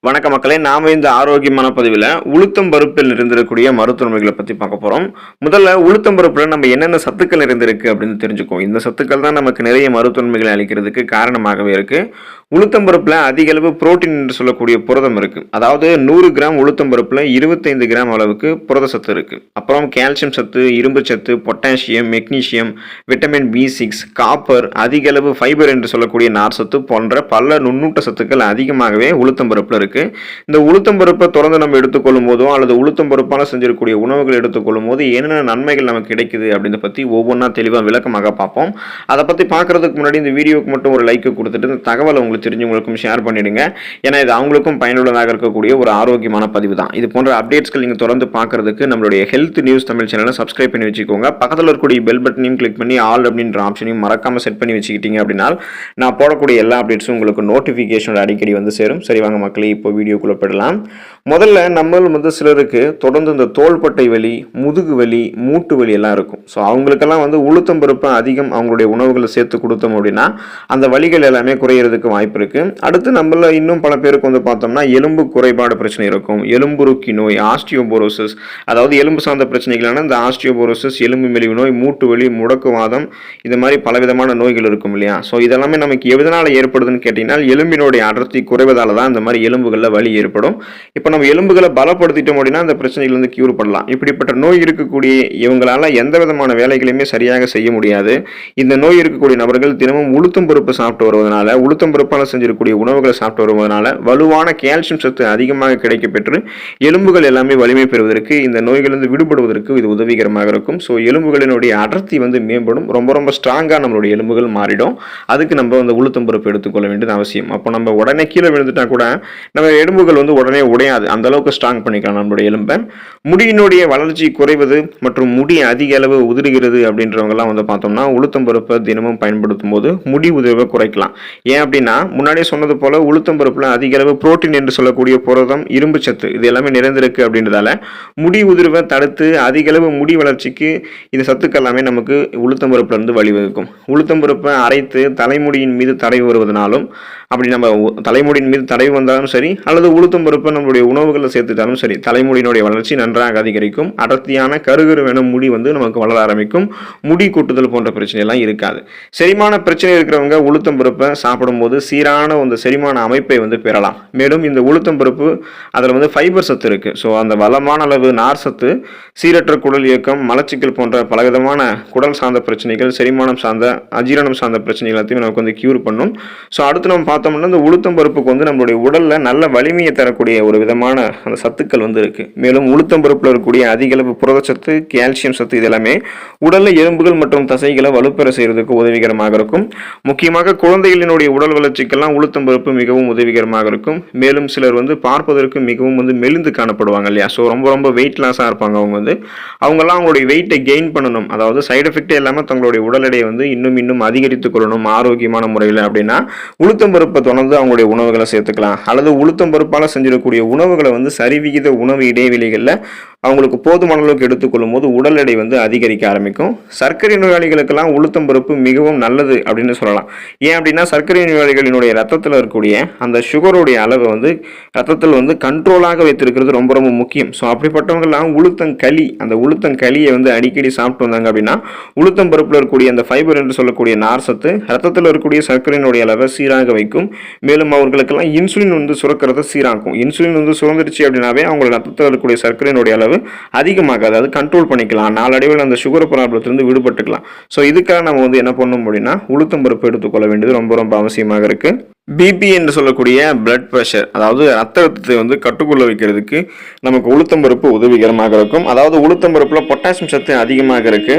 வணக்க மக்களே, நாம இந்த ஆரோக்கியமான பதிவில் உளுத்தம் பருப்பில் நிறைந்திருக்கக்கூடிய மருத்துவமைகளை பற்றி பார்க்க போகிறோம். முதல்ல உளுத்தம் பருப்பில் நம்ம என்னென்ன சத்துக்கள் நிறைந்திருக்கு அப்படின்னு தெரிஞ்சுக்கோம். இந்த சத்துக்கள் தான் நமக்கு நிறைய மருத்துவமைகளை அளிக்கிறதுக்கு காரணமாகவே இருக்கு. உளுத்தம் பருப்பில் அதிக அளவு புரோட்டீன் என்று சொல்லக்கூடிய புரதம் இருக்கு. அதாவது 100 கிராம் உளுத்தம் பருப்பில் 25 கிராம் அளவுக்கு புரத சத்து இருக்கு. அப்புறம் கால்சியம் சத்து, இரும்பு சத்து, potassium, magnesium, vitamin B6, copper, அதிக அளவு ஃபைபர் என்று சொல்லக்கூடிய நார் சத்து போன்ற பல நுண்ணூட்ட சத்துக்கள் அதிகமாகவே உளுத்தம் பருப்பில் இருக்கு. இந்த உளுத்தம் பருப்பை தொடர்ந்து நம்ம எடுத்துக்கொள்ளும் போதோ அல்லது உளுத்தம் பருப்பான செஞ்சிருக்கக்கூடிய உணவுகள் எடுத்துக்கொள்ளும் போது என்னென்ன நன்மைகள் நமக்கு கிடைக்குது அப்படின்றத பற்றி ஒவ்வொன்றா தெளிவாக விளக்கமாக பார்ப்போம். அதை பற்றி பார்க்கறதுக்கு முன்னாடி இந்த வீடியோக்கு மட்டும் ஒரு லைக் கொடுத்துட்டு இந்த தகவலை உங்களுக்கு தெரிஞ்சவங்களுக்கும் ஷேர் பண்ணிடுங்க. ஏன்னா இது அவங்களுக்கும் பயனுள்ளதாக இருக்கக்கூடிய ஒரு ஆரோக்கியமான பதிவு தான். இது போன்ற அப்டேட்ஸ்கள் நீங்கள் தொடர்ந்து பார்க்கறதுக்கு நம்மளுடைய ஹெல்த் நியூஸ் தமிழ் சேனலை சப்ஸ்கிரைப் பண்ணி வச்சுக்கோங்க. பக்கத்தில் இருக்கக்கூடிய பெல் பட்டனையும் கிளிக் பண்ணி ஆல் அப்படின்ற ஆப்ஷனையும் மறக்காம செட் பண்ணி வச்சுக்கிட்டீங்க அப்படின்னா நான் போடக்கூடிய எல்லா அப்டேட்ஸும் உங்களுக்கு நோட்டிஃபிகேஷன் அடிக்கடி வந்து சேரும். சரி வாங்க மக்களே, இப்போ வீடியோக்குள்ள போயிடலாம். முதல்ல நம்ம சிலருக்கு தொடர்ந்து இந்த தோள்பட்டை வலி, முதுகு வலி, மூட்டு வலி எல்லாம் இருக்கும். ஸோ அவங்களுக்கெல்லாம் உளுத்தம் பருப்பை அதிகம் அவங்களுடைய உணவுகளை சேர்த்து கொடுத்தோம் அப்படின்னா அந்த வலிகள் எல்லாமே குறையிறதுக்கு வாய்ப்பு இருக்கு. அடுத்து நம்மள இன்னும் பல பேருக்கு பார்த்தோம்னா எலும்பு குறைபாடு பிரச்சனை இருக்கும். எலும்புருக்கி நோய், ஆஸ்டியோபோரோசிஸ், அதாவது எலும்பு சார்ந்த பிரச்சனைகளான இந்த ஆஸ்டியோபோரோசிஸ், எலும்பு மெலிவு நோய், மூட்டு வலி, முடக்குவாதம், இது மாதிரி பலவிதமான நோய்கள் இருக்கும் இல்லையா. ஸோ இதெல்லாமே நமக்கு எதனால ஏற்படுதுன்னு கேட்டீங்கன்னா எலும்பினுடைய அடர்த்தி குறைவதால தான் இந்த மாதிரி எலும்புகளில் வலி ஏற்படும். இப்போ நம்ம எலும்புகளை பலப்படுத்திட்டோம் அப்படின்னா அந்த பிரச்சனைகள் கியூர் பண்ணலாம். இப்படிப்பட்ட நோய் இருக்கக்கூடிய இவங்களால எந்த விதமான வேலைகளையுமே சரியாக செய்ய முடியாது. இந்த நோய் இருக்கக்கூடிய நபர்கள் தினமும் உளுத்தம் பருப்பு சாப்பிட்டு வருவதனால, உளுத்தம் பருப்பால் செஞ்சிருக்கக்கூடிய உணவுகளை சாப்பிட்டு வருவதனால வலுவான கால்சியம் சத்து அதிகமாக கிடைக்கப்பெற்று எலும்புகள் எல்லாமே வலிமை பெறுவதற்கு, இந்த நோய்களிலிருந்து விடுபடுவதற்கு இது உதவிகரமாக இருக்கும். ஸோ எலும்புகளினுடைய அடர்த்தி மேம்படும். ரொம்ப ரொம்ப ஸ்ட்ராங்காக நம்மளுடைய எலும்புகள் மாறிடும். அதுக்கு நம்ம உளுத்தம் பருப்பு எடுத்துக்கொள்ள வேண்டியது அவசியம். அப்போ நம்ம உடனே கீழே விழுந்துட்டா கூட நம்ம எலும்புகள் உடனே உடையாது. அந்த அளவுக்கு ஸ்ட்ராங் பண்ணிக்கலாம் நம்மளுடைய எலும்பை. முடியினுடைய வளர்ச்சி குறைவது மற்றும் முடி அதிக அளவு உதிர்கிறது அப்படின்றவங்க எல்லாம் பார்த்தோம்னா உளுத்தம் பருப்பை தினமும் பயன்படுத்தும் போது முடி உதிர்வை குறைக்கலாம். ஏன் அப்படின்னா முன்னாடியே சொன்னது போல உளுத்தம் பருப்புல அதிக அளவு புரோட்டீன் என்று சொல்லக்கூடிய புரதம், இரும்பு சத்து இது எல்லாமே நிறைந்திருக்கு அப்படின்றதால முடி உதிர்வை தடுத்து அதிக அளவு முடி வளர்ச்சிக்கு இந்த சத்துக்கள் எல்லாமே நமக்கு உளுத்தம் பருப்புல இருந்து வழிவகுக்கும். உளுத்தம் பருப்பை அரைத்து தலைமுடியின் மீது தடவி வருவதனாலும், அப்படி நம்ம தலைமுடியின் மீது தடவி வந்தாலும் சரி அல்லது உளுத்தம் பருப்பை நம்மளுடைய உணவுகளை சேர்த்துட்டாலும் சரி, தலைமுடியினுடைய வளர்ச்சி நன்றாக அதிகரிக்கும். அடர்த்தியான கருகருவென முடி நமக்கு வளர ஆரம்பிக்கும். முடி கொட்டுதல் போன்ற பிரச்சனை எல்லாம் இருக்காது. செரிமான பிரச்சனை இருக்கிறவங்க உளுத்தம் பருப்பை சாப்பிடும் போது சீரான செரிமான அமைப்பை பெறலாம். மேலும் இந்த உளுத்தம் பருப்பு அதில் ஃபைபர் சத்து இருக்கு. ஸோ அந்த வளமான அளவு நார் சத்து சீரற்ற குடல் இயக்கம், மலச்சிக்கல் போன்ற பலவிதமான குடல் சார்ந்த பிரச்சனைகள், செரிமானம் சார்ந்த, அஜீரணம் சார்ந்த பிரச்சனைகள் எல்லாத்தையும் நமக்கு கியூர் பண்ணும். ஸோ அடுத்து நம்ம பார்த்தோம்னா இந்த உளுத்தம் பருப்புக்கு நம்மளுடைய உடல்ல நல்ல வலிமையை தரக்கூடிய ஒரு விதமான அந்த சத்துக்கள் இருக்கு. மேலும் உளுத்தம் பருப்புல இருக்கக்கூடிய அதிக அளவு புரதச்சத்து, கால்சியம் சத்து இதெல்லாமே உடல்ல எலும்புகள் மற்றும் தசைகளை வலுப்பெற செய்யறதுக்கு உதவிகரமாக இருக்கும். முக்கியமாக குழந்தைகளினுடைய உடல் வளர்ச்சிக்கெல்லாம் உளுத்தம் பருப்பு மிகவும் உதவிகரமாக இருக்கும். மேலும் சிலர் பார்ப்பதற்கு மிகவும் மெலிந்து காணப்படுவாங்க இல்லையா. ஸோ ரொம்ப ரொம்ப வெயிட் லாஸா இருப்பாங்க. அவங்கெல்லாம் அவங்களுடைய வெயிட்டை கெயின் பண்ணணும், அதாவது சைடு எஃபெக்டே இல்லாமல் தங்களுடைய உடல் எடையை இன்னும் அதிகரித்துக் கொள்ளணும் ஆரோக்கியமான முறையில் அப்படின்னா உளுத்தம் பருப்பை தொடர்ந்து அவங்களுடைய உணவுகளை சேர்த்துக்கலாம். அல்லது உளுத்தம் பருப்பால் செஞ்சிடக்கூடிய உணவுகளை சரிவிகித உணவு இடைவெளிகளில் அவங்களுக்கு போதுமான அளவுக்கு எடுத்துக்கொள்ளும் போது உடல் எடை அதிகரிக்க ஆரம்பிக்கும். சர்க்கரை நோயாளிகளுக்கெல்லாம் உளுத்தம் பருப்பு மிகவும் நல்லது அப்படின்னு சொல்லலாம். ஏன் அப்படின்னா சர்க்கரை நோயாளிகளினுடைய ரத்தத்தில் இருக்கக்கூடிய அந்த சுகருடைய அளவை ரத்தத்தில் கண்ட்ரோலாக வைத்திருக்கிறது ரொம்ப ரொம்ப முக்கியம். ஸோ அப்படிப்பட்டவங்கெல்லாம் உளுத்தங்களி, அந்த உளுத்தங்களியை அடிக்கடி சாப்பிட்டு வந்தாங்க அப்படின்னா உளுத்தம் பருப்பில் இருக்கக்கூடிய அந்த ஃபைபர் என்று சொல்லக்கூடிய நார் சத்து ரத்தத்தில் இருக்கக்கூடிய சர்க்கரையினுடைய அளவை சீராக வைக்கும். மேலும் அவர்களுக்கெல்லாம் இன்சுலின் சுரக்கிறத சீராக்கும். இன்சுலின் சுரந்துருச்சு அப்படின்னாவே அவங்க ரத்தத்தில் இருக்கக்கூடிய சர்க்கரையினுடைய அளவு அதிகமாக, அதாவது கண்ட்ரோல் பண்ணிக்கலாம். நாளடைவில் அந்த சுகர் ப்ராப்ளத்திலிருந்து விடுபட்டுக்கலாம். ஸோ இதுக்காக நம்ம என்ன பண்ணணும் அப்படின்னா உளுத்தம் பருப்பு எடுத்துக்கொள்ள வேண்டியது ரொம்ப ரொம்ப அவசியமாக இருக்கு. பிபி என்று சொல்லக்கூடிய பிளட் ப்ரெஷர், அதாவது ரத்த அழுத்தத்தை கட்டுக்குள்ள வைக்கிறதுக்கு நமக்கு உளுத்தம் பருப்பு உதவிகரமாக இருக்கும். அதாவது உளுத்தம் பருப்புல பொட்டாசியம் சத்து அதிகமாக இருக்கு.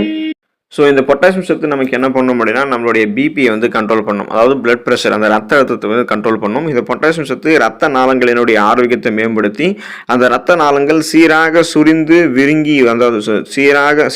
ஸோ இந்த பொட்டாசியம் சத்து நமக்கு என்ன பண்ணணும் அப்படின்னா நம்மளுடைய பிபியை கண்ட்ரோல் பண்ணும். அதாவது பிளட் ப்ரெஷர், அந்த ரத்த அழுத்தத்தை கண்ட்ரோல் பண்ணும். இந்த பொட்டாசியம் சத்து ரத்த நாளங்களினுடைய ஆரோக்கியத்தை மேம்படுத்தி அந்த ரத்த நாளங்கள் சீராக சுரிந்து விருங்கி, அதாவது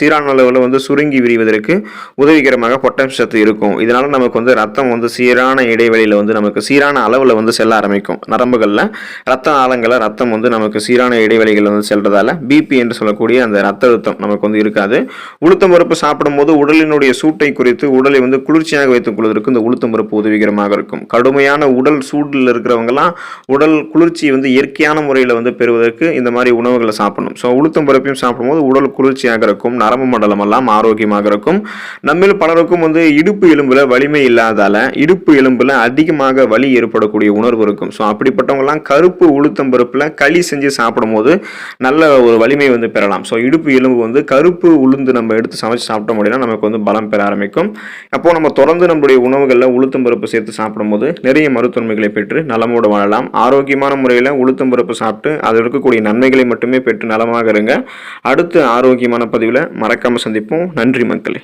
சீரான அளவில் சுருங்கி விரிவதற்கு உதவிகரமாக பொட்டாசியம் சத்து இருக்கும். இதனால நமக்கு ரத்தம் சீரான இடைவெளியில் நமக்கு சீரான அளவில் செல்ல ஆரம்பிக்கும். நரம்புகளில் ரத்த நாளங்களை ரத்தம் நமக்கு சீரான இடைவெளிகள் செல்றதால பிபி என்று சொல்லக்கூடிய அந்த ரத்த அழுத்தம் நமக்கு இருக்காது. உளுத்தம் பருப்பு சாப்பிடும் சாப்பிடும்போது உடலினுடைய சூட்டை குறைத்து உடலை வந்து குளிர்ச்சியாக வைத்துக் கொள்வதற்கு இந்த உளுத்தம் பருப்பு உதவிகரமாக இருக்கும். கடுமையான உடல் சூடில் இருக்கிறவங்கலாம் உடல் குளிர்ச்சியை வந்து இயற்கையான முறையில் வந்து பெறுவதற்கு இந்த மாதிரி உணவுகளை சாப்பிடணும். ஸோ உளுத்தம் பருப்பையும் சாப்பிடும்போது உடல் குளிர்ச்சியாக இருக்கும், நரம்பு மண்டலம் எல்லாம் ஆரோக்கியமாக இருக்கும். நம்மில் பலருக்கும் வந்து இடுப்பு எலும்புல வலிமை இல்லாதால இடுப்பு எலும்புல அதிகமாக வலி ஏற்படக்கூடிய உணர்வு இருக்கும். ஸோ அப்படிப்பட்டவங்கலாம் கருப்பு உளுத்தம் பருப்புல களி செஞ்சு சாப்பிடும்போது நல்ல ஒரு வலிமை வந்து பெறலாம். ஸோ இடுப்பு எலும்பு வந்து கருப்பு உளுந்து நம்ம எடுத்து சமைச்சு சாப்பிட்டோம் அப்படின்னா நமக்கு வந்து பலம் பெற ஆரம்பிக்கும். அப்போ நம்ம தொடர்ந்து நம்முடைய உணவுகளில் உளுத்தம் பருப்பு சேர்த்து சாப்பிடும்போது நிறைய மருத்துவமைகளை பெற்று நலமோடு வாழலாம். ஆரோக்கியமான முறையில் உளுத்தம் பருப்பு சாப்பிட்டு அதில் இருக்கக்கூடிய நன்மைகளை மட்டுமே பெற்று நலமாக இருங்க. அடுத்து ஆரோக்கியமான பதிவில் மறக்காம சந்திப்போம். நன்றி மக்களே.